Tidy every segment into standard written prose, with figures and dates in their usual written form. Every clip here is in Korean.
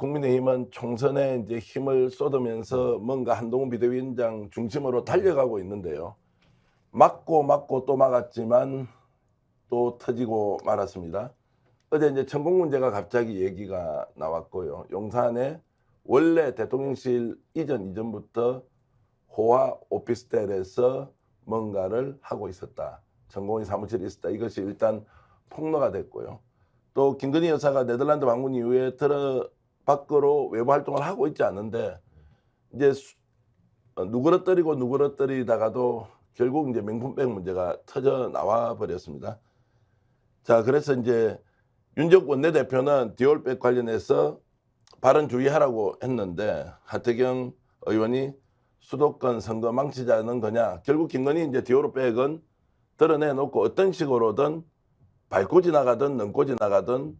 국민의힘은 총선에 이제 힘을 쏟으면서 뭔가 한동훈 비대위원장 중심으로 달려가고 있는데요. 막고 또 막았지만 또 터지고 말았습니다. 어제 이제 천공 문제가 갑자기 얘기가 나왔고요. 용산에 원래 대통령실 이전부터 호화 오피스텔에서 뭔가를 하고 있었다. 천공이 사무실이 있었다. 이것이 일단 폭로가 됐고요. 또 김건희 여사가 네덜란드 방문 이후에 밖으로 외부 활동을 하고 있지 않은데 이제 누그러뜨리다가도 결국 이제 명품백 문제가 터져 나와 버렸습니다. 자, 그래서 이제 윤석 원내대표는 디올백 관련해서 발언 주의하라고 했는데 하태경 의원이 수도권 선거 망치자는 거냐. 결국 김건희 이제 디올백은 드러내놓고 어떤 식으로든 밟고 지나가든 넘고 지나가든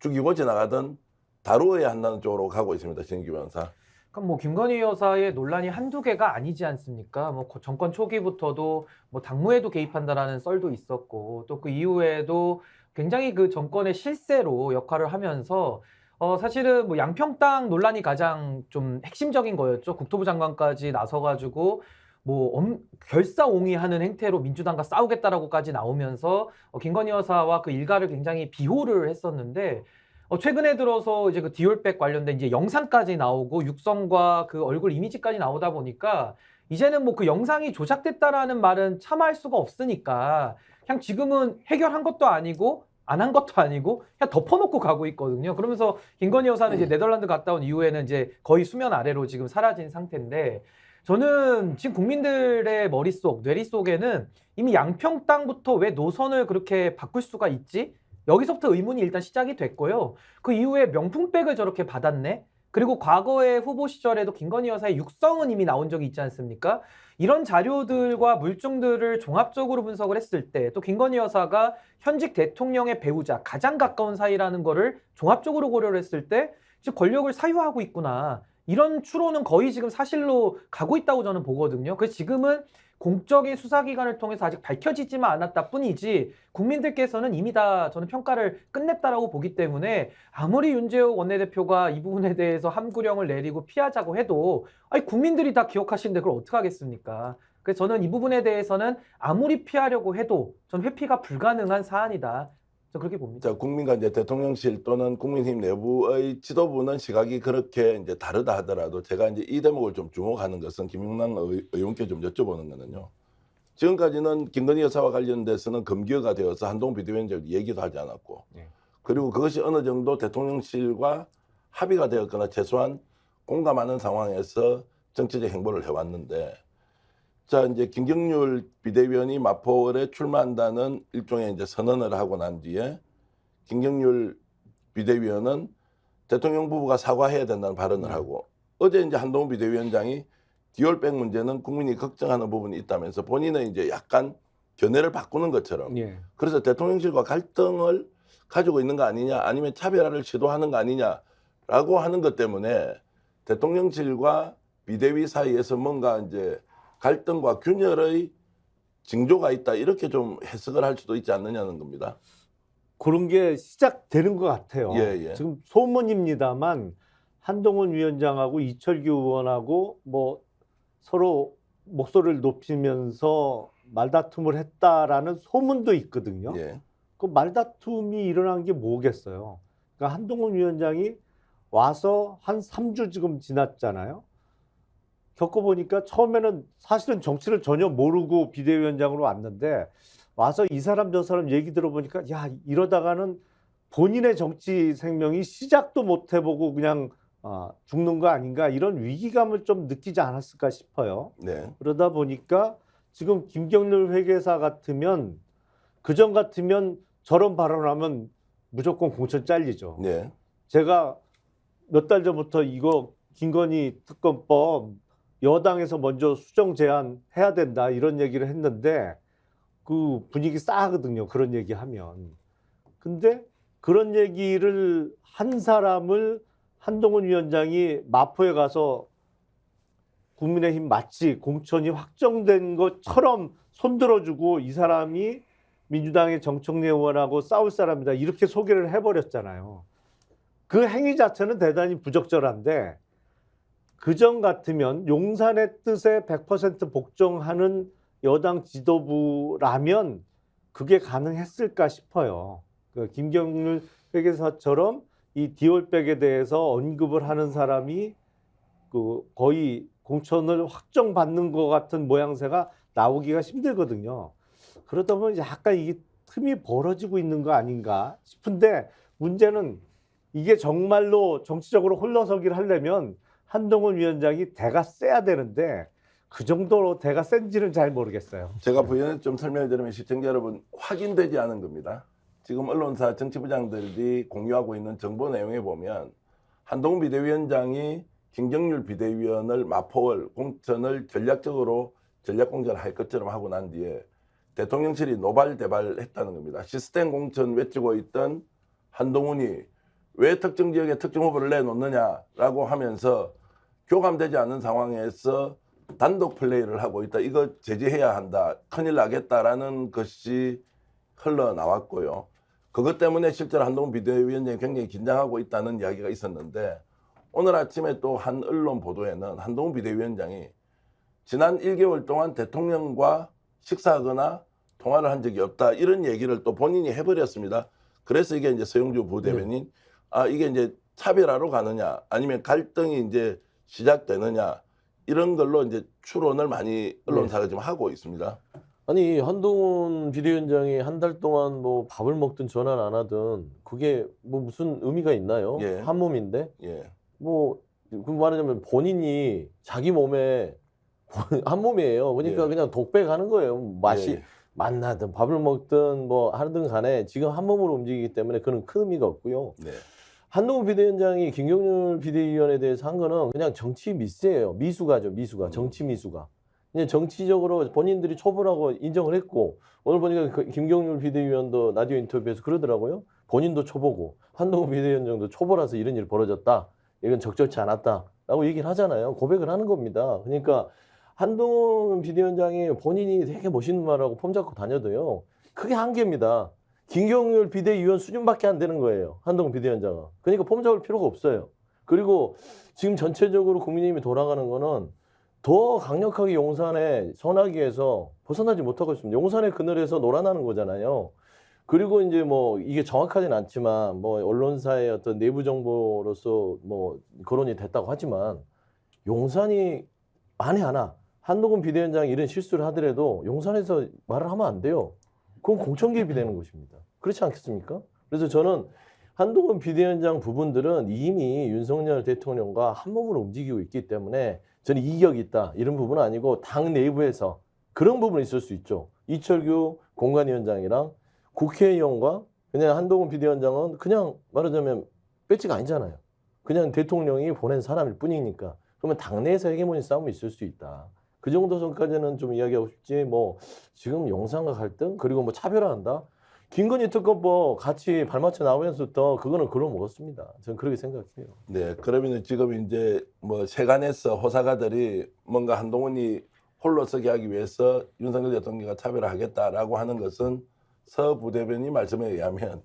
죽이고 지나가든 다루어야 한다는 쪽으로 가고 있습니다. 신규 변호사. 그럼 뭐 김건희 여사의 논란이 한두 개가 아니지 않습니까? 뭐 정권 초기부터도 뭐 당무에도 개입한다라는 썰도 있었고 또 그 이후에도 굉장히 그 정권의 실세로 역할을 하면서 사실은 뭐 양평 땅 논란이 가장 좀 핵심적인 거였죠. 국토부 장관까지 나서가지고 뭐 결사옹위하는 행태로 민주당과 싸우겠다라고까지 나오면서 김건희 여사와 그 일가를 굉장히 비호를 했었는데 최근에 들어서 이제 그 디올백 관련된 이제 영상까지 나오고 육성과 그 얼굴 이미지까지 나오다 보니까 이제는 뭐 그 영상이 조작됐다라는 말은 참아할 수가 없으니까 그냥 지금은 해결한 것도 아니고 안 한 것도 아니고 그냥 덮어놓고 가고 있거든요. 그러면서 김건희 여사는 이제 네덜란드 갔다 온 이후에는 이제 거의 수면 아래로 지금 사라진 상태인데 저는 지금 국민들의 머릿속, 뇌리 속에는 이미 양평 땅부터 왜 노선을 그렇게 바꿀 수가 있지? 여기서부터 의문이 일단 시작이 됐고요. 그 이후에 명품백을 저렇게 받았네? 그리고 과거의 후보 시절에도 김건희 여사의 육성은 이미 나온 적이 있지 않습니까? 이런 자료들과 물증들을 종합적으로 분석을 했을 때 또 김건희 여사가 현직 대통령의 배우자, 가장 가까운 사이라는 거를 종합적으로 고려를 했을 때 지금 권력을 사유하고 있구나. 이런 추론은 거의 지금 사실로 가고 있다고 저는 보거든요. 그래서 지금은 공적인 수사기관을 통해서 아직 밝혀지지만 않았다 뿐이지 국민들께서는 이미 다 저는 평가를 끝냈다라고 보기 때문에 아무리 윤재욱 원내대표가 이 부분에 대해서 함구령을 내리고 피하자고 해도 아니 국민들이 다 기억하시는데 그걸 어떻게 하겠습니까? 그래서 저는 이 부분에 대해서는 아무리 피하려고 해도 전 회피가 불가능한 사안이다. 저 그렇게 봅니다. 자, 국민과 이제 대통령실 또는 국민의힘 내부의 지도부는 시각이 그렇게 이제 다르다 하더라도 제가 이제 이 대목을 좀 주목하는 것은 김용남 의원께 좀 여쭤보는 거는요. 지금까지는 김건희 여사와 관련돼서는 금기어가 되어서 한동훈 비대위원장 얘기도 하지 않았고 그리고 그것이 어느 정도 대통령실과 합의가 되었거나 최소한 공감하는 상황에서 정치적 행보를 해왔는데 자, 이제 김경률 비대위원이 마포에 출마한다는 일종의 이제 선언을 하고 난 뒤에 김경률 비대위원은 대통령 부부가 사과해야 된다는 발언을 하고 어제 이제 한동훈 비대위원장이 디올백 문제는 국민이 걱정하는 부분이 있다면서 본인은 이제 약간 견해를 바꾸는 것처럼 그래서 대통령실과 갈등을 가지고 있는 거 아니냐 아니면 차별화를 시도하는 거 아니냐라고 하는 것 때문에 대통령실과 비대위 사이에서 뭔가 이제 갈등과 균열의 징조가 있다 이렇게 좀 해석을 할 수도 있지 않느냐는 겁니다. 그런 게 시작되는 것 같아요. 예. 지금 소문입니다만 한동훈 위원장하고 이철규 의원하고 뭐 서로 목소리를 높이면서 말다툼을 했다라는 소문도 있거든요. 그 말다툼이 일어난 게 뭐겠어요? 그러니까 한동훈 위원장이 와서 한 3주 지금 지났잖아요. 겪어보니까 처음에는 사실은 정치를 전혀 모르고 비대위원장으로 왔는데 와서 이 사람 저 사람 얘기 들어보니까 야 이러다가는 본인의 정치 생명이 시작도 못 해보고 그냥 죽는 거 아닌가 이런 위기감을 좀 느끼지 않았을까 싶어요. 그러다 보니까 지금 김경률 회계사 같으면 그전 같으면 저런 발언하면 무조건 공천 잘리죠. 제가 몇 달 전부터 이거 김건희 특검법 여당에서 먼저 수정 제안해야 된다 이런 얘기를 했는데 그 분위기 싸하거든요. 그런 얘기하면. 근데 그런 얘기를 한 사람을 한동훈 위원장이 마포에 가서 국민의힘 마치 공천이 확정된 것처럼 손들어주고 이 사람이 민주당의 정청래 의원하고 싸울 사람이다 이렇게 소개를 해버렸잖아요. 그 행위 자체는 대단히 부적절한데 그전 같으면 용산의 뜻에 100% 복종하는 여당 지도부라면 그게 가능했을까 싶어요. 그 김경률 회계사처럼 이 디올백에 대해서 언급을 하는 사람이 그 거의 공천을 확정받는 것 같은 모양새가 나오기가 힘들거든요. 그러다 보면 약간 이게 틈이 벌어지고 있는 거 아닌가 싶은데 문제는 이게 정말로 정치적으로 홀러서기를 하려면 한동훈 위원장이 대가 세야 되는데 그 정도로 대가 센지는 잘 모르겠어요. 제가 부연에 좀 설명을 드리면 시청자 여러분 확인되지 않은 겁니다. 지금 언론사 정치부장들이 공유하고 있는 정보 내용에 보면 한동훈 비대위원장이 김경률 비대위원을 마포월 공천을 전략적으로 전략공천을 할 것처럼 하고 난 뒤에 대통령실이 노발대발했다는 겁니다. 시스템 공천 외치고 있던 한동훈이 왜 특정 지역에 특정 후보를 내놓느냐라고 하면서 교감되지 않는 상황에서 단독 플레이를 하고 있다. 이거 제재해야 한다. 큰일 나겠다라는 것이 흘러나왔고요. 그것 때문에 실제로 한동훈 비대위원장이 굉장히 긴장하고 있다는 이야기가 있었는데 오늘 아침에 또 한 언론 보도에는 한동훈 비대위원장이 지난 1개월 동안 대통령과 식사하거나 통화를 한 적이 없다. 이런 얘기를 또 본인이 해버렸습니다. 그래서 이게 이제 서영주 부대변인 이게 이제 차별화로 가느냐 아니면 갈등이 이제 시작되느냐 이런 걸로 이제 추론을 많이 언론사가 지금 하고 있습니다. 아니 한동훈 비대위원장이 한 달 동안 뭐 밥을 먹든 전화를 안 하든 그게 뭐 무슨 의미가 있나요? 예. 한 몸인데 예. 뭐 그 말하자면 본인이 자기 몸에 한 몸이에요. 그러니까 예. 그냥 독백하는 거예요. 맛이 예. 만나든 밥을 먹든 뭐 하든 간에 지금 한 몸으로 움직이기 때문에 그런 큰 의미가 없고요. 네. 한동훈 비대위원장이 김경률 비대위원에 대해서 한 거는 그냥 정치 미스예요. 미수가죠, 미수가. 정치 미수가. 그냥 정치적으로 본인들이 초보라고 인정을 했고 오늘 보니까 김경률 비대위원도 라디오 인터뷰에서 그러더라고요. 본인도 초보고 한동훈 비대위원장도 초보라서 이런 일이 벌어졌다. 이건 적절치 않았다라고 얘기를 하잖아요. 고백을 하는 겁니다. 그러니까 한동훈 비대위원장이 본인이 되게 멋있는 말하고 폼 잡고 다녀도요. 그게 한계입니다. 김경률 비대위원 수준밖에 안 되는 거예요. 한동훈 비대위원장은. 그러니까 폼 잡을 필요가 없어요. 그리고 지금 전체적으로 국민의힘이 돌아가는 거는 더 강력하게 용산의 선악위에서 벗어나지 못하고 있습니다. 용산의 그늘에서 놀아나는 거잖아요. 그리고 이제 뭐 이게 정확하진 않지만 뭐 언론사의 어떤 내부 정보로서 뭐 거론이 됐다고 하지만 용산이 만에 하나 한동훈 비대위원장이 이런 실수를 하더라도 용산에서 말을 하면 안 돼요. 그건 공천 개입이 되는 것입니다. 그렇지 않겠습니까? 그래서 저는 한동훈 비대위원장 부분들은 이미 윤석열 대통령과 한 몸으로 움직이고 있기 때문에 저는 이격이 있다. 이런 부분은 아니고 당 내부에서 그런 부분이 있을 수 있죠. 이철규 공관위원장이랑 국회의원과 그냥 한동훈 비대위원장은 그냥 말하자면 배지가 아니잖아요. 그냥 대통령이 보낸 사람일 뿐이니까. 그러면 당내에서 헤게모니 싸움이 있을 수 있다. 그 정도 선까지는 좀 이야기하고 싶지 뭐 지금 용산과 갈등 그리고 뭐 차별화한다. 김건희 특검법 같이 발맞춰 나오면서부터 그거는 글로 먹었습니다. 저는 그렇게 생각해요. 네. 그러면 지금 이제 뭐 세간에서 호사가들이 뭔가 한동훈이 홀로 서게 하기 위해서 윤석열 대통령과 차별화하겠다라고 하는 것은 서 부대변인 말씀에 의하면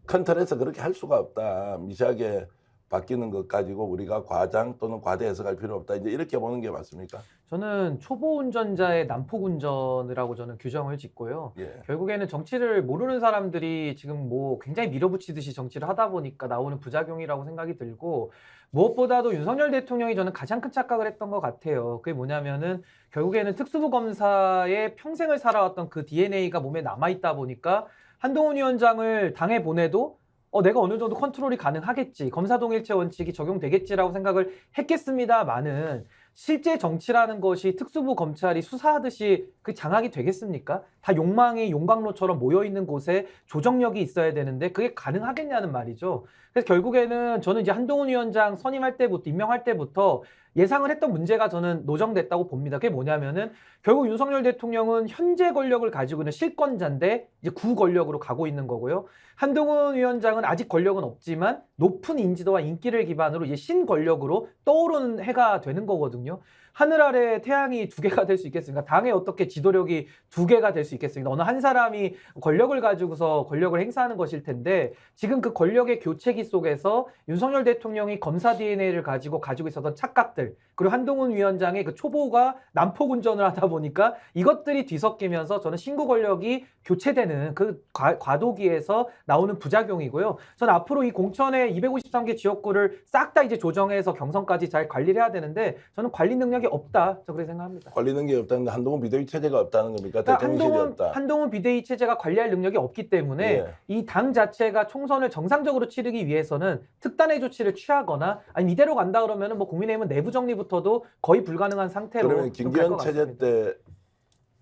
큰 틀에서 그렇게 할 수가 없다. 미세하게 바뀌는 것 가지고 우리가 과장 또는 과대 해석할 필요 없다. 이제 이렇게 보는 게 맞습니까? 저는 초보 운전자의 난폭 운전이라고 저는 규정을 짓고요. 예. 결국에는 정치를 모르는 사람들이 지금 뭐 굉장히 밀어붙이듯이 정치를 하다 보니까 나오는 부작용이라고 생각이 들고 무엇보다도 윤석열 대통령이 저는 가장 큰 착각을 했던 것 같아요. 그게 뭐냐면은 결국에는 특수부 검사의 평생을 살아왔던 그 DNA가 몸에 남아있다 보니까 한동훈 위원장을 당에 보내도 내가 어느 정도 컨트롤이 가능하겠지. 검사동일체 원칙이 적용되겠지라고 생각을 했겠습니다만은 실제 정치라는 것이 특수부 검찰이 수사하듯이 그 장악이 되겠습니까? 다 욕망이 용광로처럼 모여있는 곳에 조정력이 있어야 되는데 그게 가능하겠냐는 말이죠. 그래서 결국에는 저는 이제 한동훈 위원장 선임할 때부터, 임명할 때부터 예상을 했던 문제가 저는 노정됐다고 봅니다. 그게 뭐냐면은 결국 윤석열 대통령은 현재 권력을 가지고 있는 실권자인데 이제 구권력으로 가고 있는 거고요. 한동훈 위원장은 아직 권력은 없지만 높은 인지도와 인기를 기반으로 이제 신권력으로 떠오르는 해가 되는 거거든요. 하늘 아래 태양이 두 개가 될 수 있겠습니까? 당에 어떻게 지도력이 두 개가 될 수 있겠습니까? 어느 한 사람이 권력을 가지고서 권력을 행사하는 것일 텐데 지금 그 권력의 교체기 속에서 윤석열 대통령이 검사 DNA를 가지고 있었던 착각들 그리고 한동훈 위원장의 그 초보가 난폭 운전을 하다 보니까 이것들이 뒤섞이면서 저는 신구 권력이 교체되는 그 과도기에서 나오는 부작용이고요. 저는 앞으로 이 공천의 253개 지역구를 싹 다 이제 조정해서 경선까지 잘 관리를 해야 되는데 저는 관리 능력이 없다. 저 그렇게 생각합니다. 관리 능력이 없다는데 한동훈 비대위 체제가 없다는 겁니까? 그러니까 대통령실이 없다. 한동훈 비대위 체제가 관리할 능력이 없기 때문에 예. 이 당 자체가 총선을 정상적으로 치르기 위해서는 특단의 조치를 취하거나 아니면 이대로 간다 그러면은 뭐 국민의힘은 내부 정리부터도 거의 불가능한 상태로 그러면 좀갈 김기현 것 체제 같습니다. 때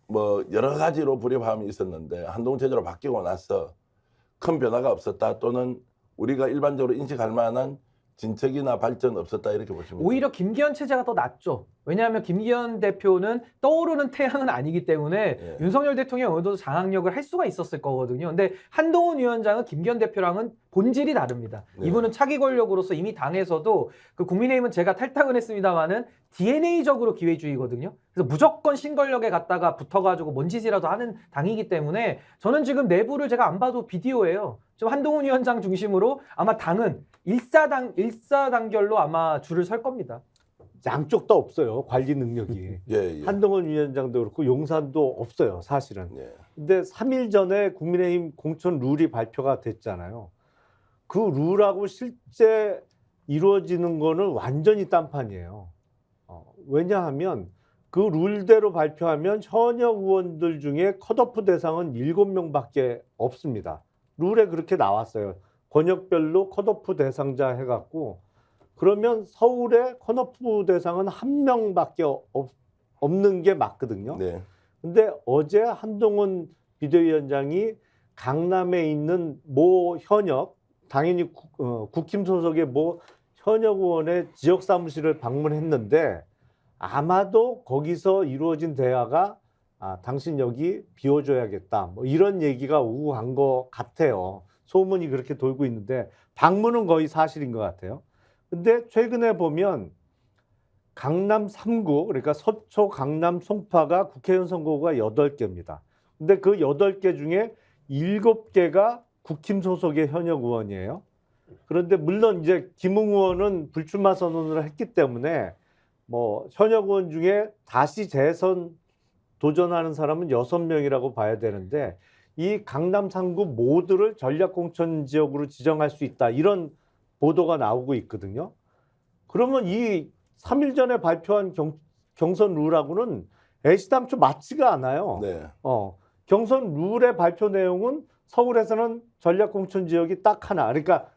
뭐 여러 가지로 불협화음이 있었는데 한동훈 체제로 바뀌고 나서 큰 변화가 없었다 또는 우리가 일반적으로 인식할 만한 진척이나 발전 없었다 이렇게 보시면 오히려 김기현 체제가 더 낫죠. 왜냐하면 김기현 대표는 떠오르는 태양은 아니기 때문에 예. 윤석열 대통령이 어느 정도 장악력을 할 수가 있었을 거거든요. 근데 한동훈 위원장은 김기현 대표랑은 본질이 다릅니다. 네. 이분은 차기 권력으로서 이미 당에서도 그 국민의힘은 제가 탈당은 했습니다만은 DNA적으로 기회주의거든요. 그래서 무조건 신권력에 갔다가 붙어가지고 뭔 짓이라도 하는 당이기 때문에 저는 지금 내부를 제가 안 봐도 비디오예요. 지금 한동훈 위원장 중심으로 아마 당은 일사단결로 아마 줄을 설 겁니다. 양쪽 다 없어요. 관리 능력이. 예, 예. 한동훈 위원장도 그렇고 용산도 없어요. 사실은. 예. 근데 3일 전에 국민의힘 공천 룰이 발표가 됐잖아요. 그 룰하고 실제 이루어지는 거는 완전히 딴판이에요. 왜냐하면 그 룰대로 발표하면 현역 의원들 중에 컷오프 대상은 7명밖에 없습니다. 룰에 그렇게 나왔어요. 권역별로 컷오프 대상자 해갖고 그러면 서울에 컷오프 대상은 1명밖에 없는 게 맞거든요. 네. 근데 어제 한동훈 비대위원장이 강남에 있는 모 현역, 당연히 국힘 소속의 모 현역 의원의 지역 사무실을 방문했는데 아마도 거기서 이루어진 대화가 당신 여기 비워줘야겠다. 뭐 이런 얘기가 오고 간 것 같아요. 소문이 그렇게 돌고 있는데 방문은 거의 사실인 것 같아요. 근데 최근에 보면 강남 3구, 그러니까 서초, 강남, 송파가 국회의원 선거구가 8개입니다. 근데 그 8개 중에 7개가 국힘 소속의 현역 의원이에요. 그런데 물론 이제 김웅 의원은 불출마 선언을 했기 때문에 뭐 현역 의원 중에 다시 재선 도전하는 사람은 6명이라고 봐야 되는데 이 강남 3구 모두를 전략공천 지역으로 지정할 수 있다. 이런 보도가 나오고 있거든요. 그러면 이 3일 전에 발표한 경선 룰하고는 애시당초 맞지가 않아요. 네. 경선 룰의 발표 내용은 서울에서는 전략공천 지역이 딱 하나. 그러니까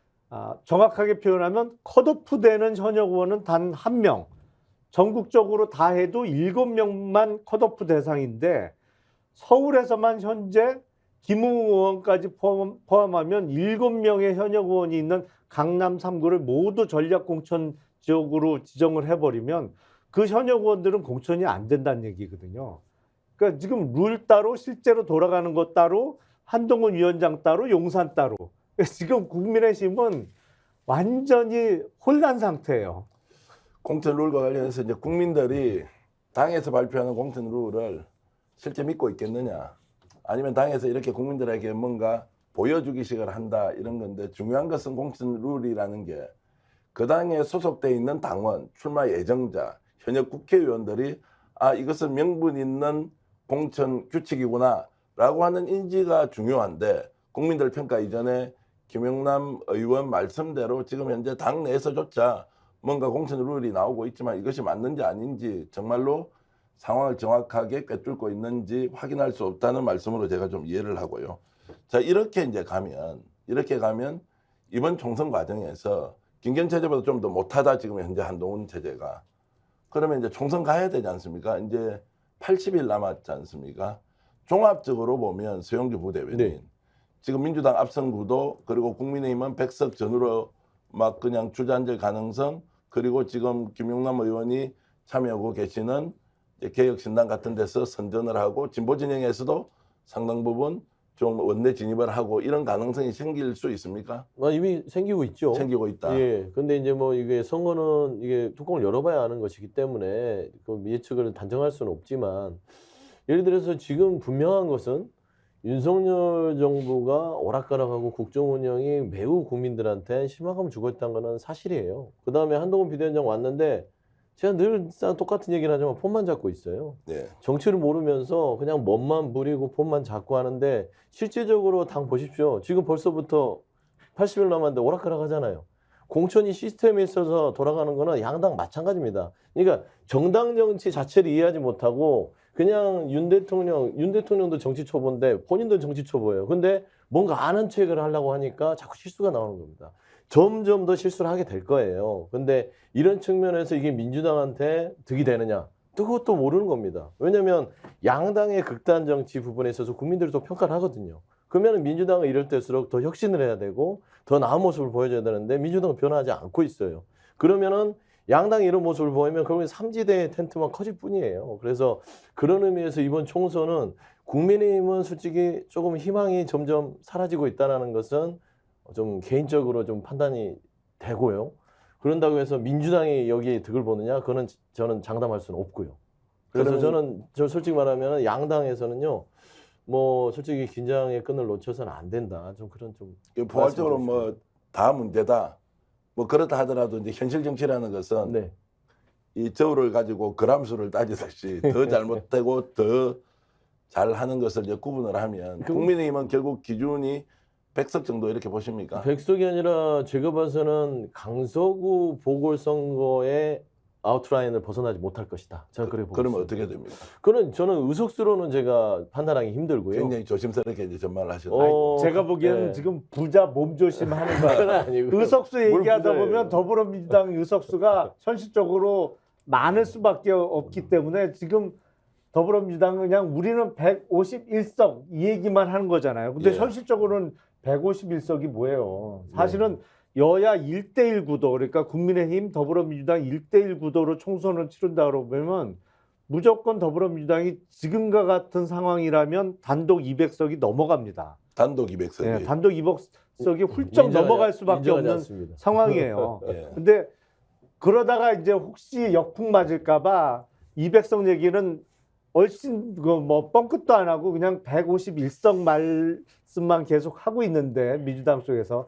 정확하게 표현하면 컷오프 되는 현역 의원은 단 1명. 전국적으로 다 해도 7명만 컷오프 대상인데 서울에서만 현재 김웅 의원까지 포함하면 7명의 현역 의원이 있는 강남 3구를 모두 전략공천 지역으로 지정을 해버리면 그 현역 의원들은 공천이 안 된다는 얘기거든요. 그러니까 지금 룰 따로 실제로 돌아가는 것 따로 한동훈 위원장 따로 용산 따로 지금 국민의힘은 완전히 혼란 상태예요. 공천 룰과 관련해서 이제 국민들이 당에서 발표하는 공천 룰을 실제 믿고 있겠느냐 아니면 당에서 이렇게 국민들에게 뭔가 보여주기식을 한다 이런 건데 중요한 것은 공천 룰이라는 게 그 당에 소속돼 있는 당원, 출마 예정자, 현역 국회의원들이 이것은 명분 있는 공천 규칙이구나 라고 하는 인지가 중요한데 국민들 평가 이전에 김영남 의원 말씀대로 지금 현재 당 내에서조차 뭔가 공천 룰이 나오고 있지만 이것이 맞는지 아닌지 정말로 상황을 정확하게 꿰뚫고 있는지 확인할 수 없다는 말씀으로 제가 좀 이해를 하고요. 자, 이렇게 가면 이번 총선 과정에서 김기현 체제보다 좀 더 못하다 지금 현재 한동훈 체제가. 그러면 이제 총선 가야 되지 않습니까? 이제 80일 남았지 않습니까? 종합적으로 보면 서영주 부대변인 네. 지금 민주당 앞선 구도 그리고 국민의힘은 백석 전후로 막 그냥 주저앉을 가능성 그리고 지금 김용남 의원이 참여하고 계시는 개혁신당 같은 데서 선전을 하고 진보 진영에서도 상당 부분 좀 원내 진입을 하고 이런 가능성이 생길 수 있습니까? 이미 생기고 있죠. 생기고 있다. 예. 근데 이제 뭐 이게 선거는 이게 뚜껑을 열어봐야 하는 것이기 때문에 그 예측을 단정할 수는 없지만 예를 들어서 지금 분명한 것은 윤석열 정부가 오락가락하고 국정 운영이 매우 국민들한테 실망감을 주고 있다는 거는 사실이에요. 그 다음에 한동훈 비대위원장 왔는데 제가 늘상 똑같은 얘기를 하지만 폰만 잡고 있어요. 네. 정치를 모르면서 그냥 멋만 부리고 폰만 잡고 하는데 실제적으로 당 보십시오. 지금 벌써부터 80일 남았는데 오락가락 하잖아요. 공천이 시스템에 있어서 돌아가는 거는 양당 마찬가지입니다. 그러니까 정당 정치 자체를 이해하지 못하고 그냥 윤 대통령도 정치 초보인데 본인도 정치 초보예요. 근데 뭔가 아는 척을 하려고 하니까 자꾸 실수가 나오는 겁니다. 점점 더 실수를 하게 될 거예요. 근데 이런 측면에서 이게 민주당한테 득이 되느냐? 그것도 모르는 겁니다. 왜냐하면 양당의 극단 정치 부분에 있어서 국민들이 또 평가를 하거든요. 그러면 민주당은 이럴 때일수록 더 혁신을 해야 되고 더 나은 모습을 보여줘야 되는데 민주당은 변화하지 않고 있어요. 그러면은 양당이 이런 모습을 보이면 결국엔 삼지대의 텐트만 커질 뿐이에요. 그래서 그런 의미에서 이번 총선은 국민의힘은 솔직히 조금 희망이 점점 사라지고 있다는 것은 좀 개인적으로 좀 판단이 되고요. 그런다고 해서 민주당이 여기에 득을 보느냐? 그거는 저는 장담할 수는 없고요. 그래서 저 솔직히 말하면 양당에서는요, 뭐 솔직히 긴장의 끈을 놓쳐서는 안 된다. 좀 그런 좀 포괄적으로 뭐 다 문제다. 뭐 그렇다 하더라도 이제 현실 정치라는 것은 네. 이 저울을 가지고 그람수를 따지듯이 더 잘못되고 더 잘하는 것을 이제 구분을 하면 국민의힘은 결국 기준이 100석 정도 이렇게 보십니까? 100석이 아니라 제가 봐서는 강서구 보궐선거의 아웃라인을 벗어나지 못할 것이다. 저는 그래 보고 그러면 있습니다. 어떻게 됩니까? 그는 저는 의석수로는 제가 판단하기 힘들고요. 굉장히 조심스럽게 이제 전망을 하셨나요? 제가 보기에는 네. 지금 부자 몸조심하는 그건 거예요. 아니고. 의석수 얘기하다 부자예요? 보면 더불어민주당 의석수가 현실적으로 많을 수밖에 없기 때문에 지금 더불어민주당은 그냥 우리는 151석 이 얘기만 하는 거잖아요. 근데 예. 현실적으로는 151석이 뭐예요? 사실은 여야 1대1 구도, 그러니까 국민의힘, 더불어민주당 1대1 구도로 총선을 치른다고 그러면 무조건 더불어민주당이 지금과 같은 상황이라면 단독 200석이 넘어갑니다. 단독 200석이. 네, 단독 200석이 훌쩍 넘어갈 수밖에 없는 않습니다. 상황이에요. 예. 근데 그러다가 이제 혹시 역풍 맞을까봐 200석 얘기는 훨씬 뭐 뻥끗도 안 하고 그냥 151석 말씀만 계속 하고 있는데 민주당 쪽에서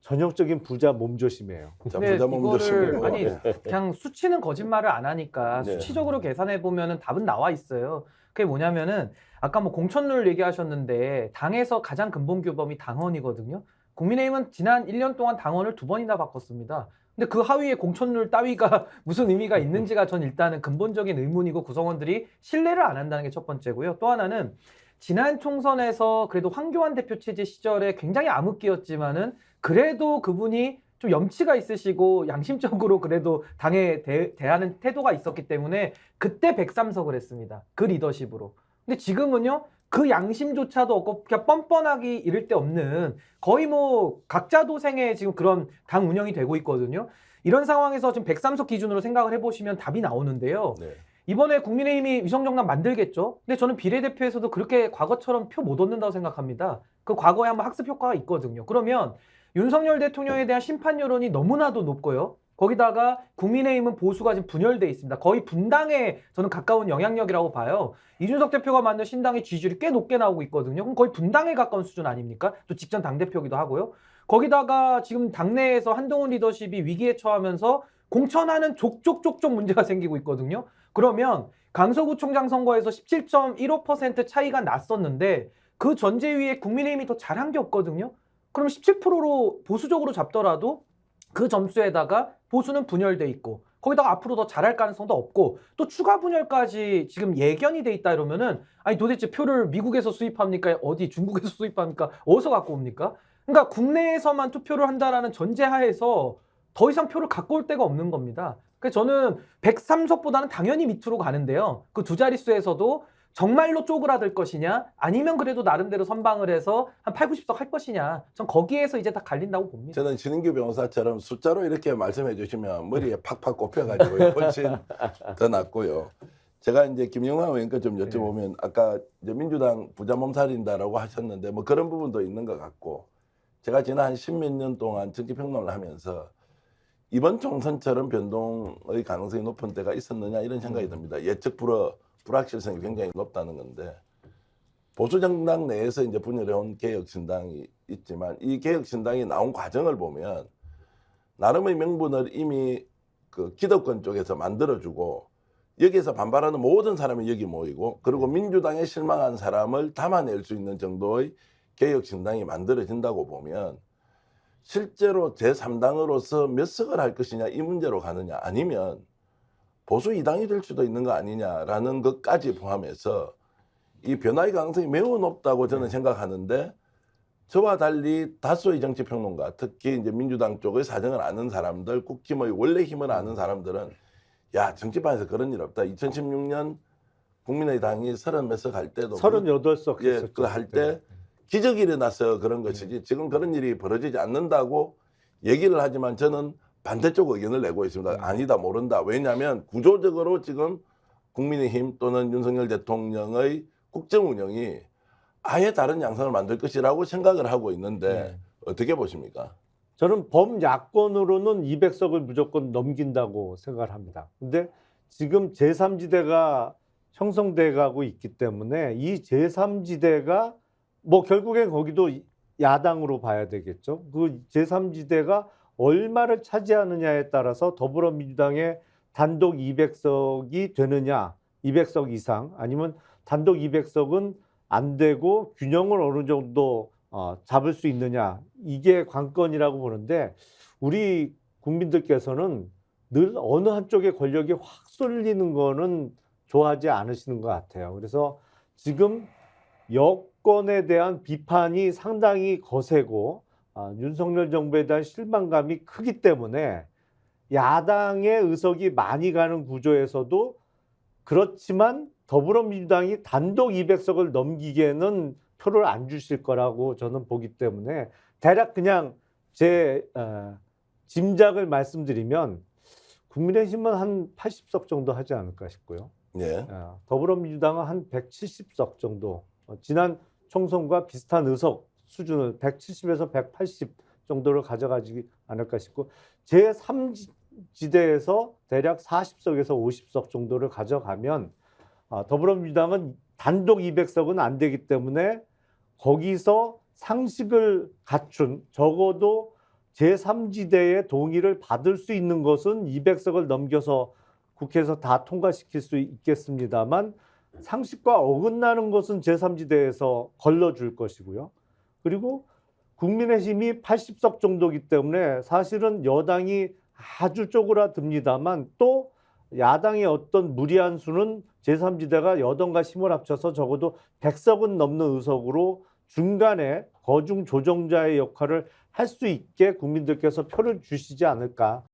전형적인 부자 몸조심이에요. 자, 근데 부자 몸조심이고. 아니 그냥 수치는 거짓말을 안 하니까 네. 수치적으로 계산해 보면은 답은 나와 있어요. 그게 뭐냐면은 아까 뭐 공천률 얘기하셨는데 당에서 가장 근본 규범이 당원이거든요. 국민의힘은 지난 1년 동안 당원을 2번이나 바꿨습니다. 근데 그 하위에 공천률 따위가 무슨 의미가 있는지가 전 일단은 근본적인 의문이고 구성원들이 신뢰를 안 한다는 게 첫 번째고요. 또 하나는 지난 총선에서 그래도 황교안 대표 체제 시절에 굉장히 암흑기였지만은 그래도 그분이 좀 염치가 있으시고 양심적으로 그래도 당에 대하는 태도가 있었기 때문에 그때 103석을 했습니다. 그 리더십으로. 근데 지금은요. 그 양심조차도 없고 그냥 뻔뻔하기 이를 데 없는 거의 뭐 각자 도생의 지금 그런 당 운영이 되고 있거든요. 이런 상황에서 지금 103석 기준으로 생각을 해보시면 답이 나오는데요. 네. 이번에 국민의힘이 위성정당 만들겠죠. 근데 저는 비례대표에서도 그렇게 과거처럼 표 못 얻는다고 생각합니다. 그 과거에 한번 학습 효과가 있거든요. 그러면 윤석열 대통령에 대한 심판 여론이 너무나도 높고요. 거기다가 국민의힘은 보수가 지금 분열돼 있습니다. 거의 분당에 저는 가까운 영향력이라고 봐요. 이준석 대표가 만든 신당의 지지율이 꽤 높게 나오고 있거든요. 그럼 거의 분당에 가까운 수준 아닙니까? 또 직전 당대표기도 하고요. 거기다가 지금 당내에서 한동훈 리더십이 위기에 처하면서 공천하는 족족족족 문제가 생기고 있거든요. 그러면 강서구청장 선거에서 17.15% 차이가 났었는데 그 전제위에 국민의힘이 더 잘한 게 없거든요. 그럼 17%로 보수적으로 잡더라도 그 점수에다가 보수는 분열돼 있고 거기다가 앞으로 더 잘할 가능성도 없고 또 추가 분열까지 지금 예견이 돼 있다 이러면은 아니 도대체 표를 미국에서 수입합니까? 어디 중국에서 수입합니까? 어디서 갖고 옵니까? 그러니까 국내에서만 투표를 한다라는 전제하에서 더 이상 표를 갖고 올 데가 없는 겁니다. 그래서 저는 103석보다는 당연히 밑으로 가는데요. 그 두 자릿수에서도 정말로 쪼그라들 것이냐 아니면 그래도 나름대로 선방을 해서 한 8, 90석 할 것이냐 전 거기에서 이제 다 갈린다고 봅니다. 저는 신인규 변호사처럼 숫자로 이렇게 말씀해 주시면 머리에 팍팍 꼽혀가지고 훨씬 더 낫고요. 제가 이제 김영환 의원께 좀 여쭤보면 아까 이제 민주당 부자 몸살인다라고 하셨는데 뭐 그런 부분도 있는 것 같고 제가 지난 한 십몇 년 동안 정치 평론을 하면서 이번 총선처럼 변동의 가능성이 높은 때가 있었느냐 이런 생각이 듭니다. 예측 불확실성이 굉장히 높다는 건데 보수 정당 내에서 이제 분열해온 개혁신당이 있지만 이 개혁신당이 나온 과정을 보면 나름의 명분을 이미 그 기득권 쪽에서 만들어주고 여기에서 반발하는 모든 사람이 여기 모이고 그리고 민주당에 실망한 사람을 담아낼 수 있는 정도의 개혁신당이 만들어진다고 보면 실제로 제3당으로서 몇 석을 할 것이냐 이 문제로 가느냐 아니면 보수 2당이 될 수도 있는 거 아니냐라는 것까지 포함해서 이 변화의 가능성이 매우 높다고 저는 생각하는데 저와 달리 다수의 정치평론가 특히 이제 민주당 쪽의 사정을 아는 사람들 국힘의 원래 힘을 아는 사람들은 야 정치판에서 그런 일 없다. 2016년 국민의당이 30몇 석 할 때도 38석 예, 했었죠. 그 할 때 기적이 일어나서 그런 것이지 지금 그런 일이 벌어지지 않는다고 얘기를 하지만 저는 반대쪽 의견을 내고 있습니다. 아니다 모른다. 왜냐하면 구조적으로 지금 국민의힘 또는 윤석열 대통령의 국정 운영이 아예 다른 양상을 만들 것이라고 생각을 하고 있는데 어떻게 보십니까? 저는 범야권으로는 200석을 무조건 넘긴다고 생각을 합니다. 근데 지금 제3지대가 형성돼 가고 있기 때문에 이 제3지대가 뭐 결국엔 거기도 야당으로 봐야 되겠죠. 그 제3지대가 얼마를 차지하느냐에 따라서 더불어민주당의 단독 200석이 되느냐, 200석 이상 아니면 단독 200석은 안 되고 균형을 어느 정도 잡을 수 있느냐 이게 관건이라고 보는데 우리 국민들께서는 늘 어느 한쪽의 권력이 확 쏠리는 거는 좋아하지 않으시는 것 같아요. 그래서 지금 여권에 대한 비판이 상당히 거세고 윤석열 정부에 대한 실망감이 크기 때문에 야당의 의석이 많이 가는 구조에서도 그렇지만 더불어민주당이 단독 200석을 넘기기에는 표를 안 주실 거라고 저는 보기 때문에 대략 그냥 제 짐작을 말씀드리면 국민의힘은 한 80석 정도 하지 않을까 싶고요. 예. 더불어민주당은 한 170석 정도 지난 총선과 비슷한 의석 수준을 170에서 180 정도를 가져가지 않을까 싶고 제3지대에서 대략 40석에서 50석 정도를 가져가면 더불어민주당은 단독 200석은 안 되기 때문에 거기서 상식을 갖춘 적어도 제3지대의 동의를 받을 수 있는 것은 200석을 넘겨서 국회에서 다 통과시킬 수 있겠습니다만 상식과 어긋나는 것은 제3지대에서 걸러줄 것이고요. 그리고 국민의힘이 80석 정도이기 때문에 사실은 여당이 아주 쪼그라듭니다만 또 야당의 어떤 무리한 수는 제3지대가 여당과 힘을 합쳐서 적어도 100석은 넘는 의석으로 중간에 거중 조정자의 역할을 할 수 있게 국민들께서 표를 주시지 않을까.